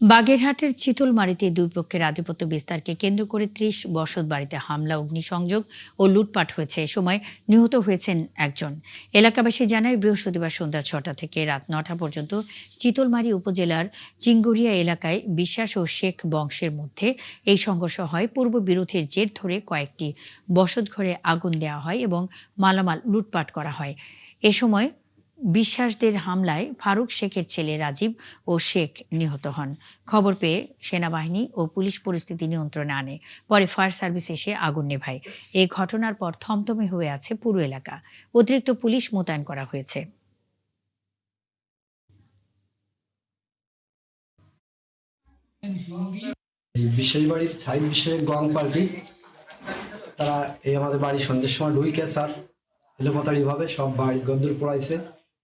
বাগেরহাটের চিতলমারীতে দুই পক্ষের আধিপত্য বিস্তারকে কেন্দ্র করে ৩০ বসত বাড়িতে হামলা, অগ্নিসংযোগ ও লুটপাট হয়েছে। এ সময় নিহত হয়েছেন একজন। এলাকাবাসী জানায়, বৃহস্পতিবার সন্ধ্যা ৬টা থেকে রাত ৯টা পর্যন্ত চিতলমারী উপজেলার চিঙ্গুরিয়া এলাকায় বিশ্বাস ও শেখ বংশের মধ্যে এই সংঘর্ষ হয়। পূর্ব বিরোধের জের ধরে কয়েকটি বসতঘরে আগুন দেওয়া হয় এবং মালামাল লুটপাট করা হয়। এ সময় বিশ্বাসদের হামলায় ফারুক শেখের ছেলে রাজীব ও শেখ নিহত হন। খবর পেয়ে সেনাবাহিনী ও পুলিশ পরিস্থিতি নিয়ন্ত্রণে আনে। পরে ফায়ার সার্ভিস এসে আগুন নেভায়। এই ঘটনার পর থমথমে হয়ে আছে পুরো এলাকা। অতিরিক্ত পুলিশ মোতায়েন করা হয়েছে। বিশেষ বাড়ির সাইড বিষয়ে গং পার্টি তারা এই আমাদের বাড়ি সন্ধ্যের সময় ঢুইকে স্যার এলোপাতাড়ি ভাবে সব বাড়ি গদ্দুর পড়াইছে,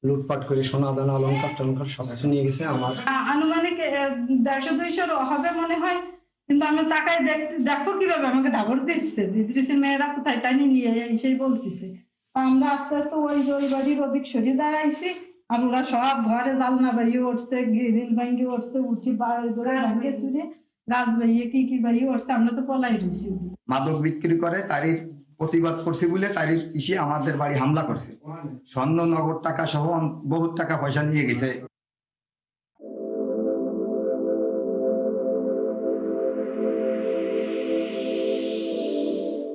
লুটপাট করে সোনা দানা অলঙ্কার টলঙ্কার সব কিছু নিয়ে গেছে। আমার আনুমানিক 150-200 হবে মনে হয়, কিন্তু আমি তাকায় দেখো কিভাবে আমাকে ধাবর দিচ্ছে, দিদির মেয়েরা কোথায় টানি নিয়ে সেই বলতেছে। আমরা আস্তে আস্তে ওই বাড়ির ওদিক সরিয়ে দাঁড়াইছি, আর ওরা সব ঘরে জালনা বাইয়ে উঠছে, গ্রিল ভাঙ্গি উঠছে, উঠি বাড়ি ধরে ভাঙ্গে চুরে গাছ বাইয়ে কি বাইয়ে উঠছে। আমরা তো পলাই রয়েছি। মাদক বিক্রি করে তারই প্রতিবাদ করছে বলে তারই আমাদের বাড়ি হামলা করছে। স্বর্ণ নগদ টাকা সহ বহুত টাকা পয়সা নিয়ে গেছে।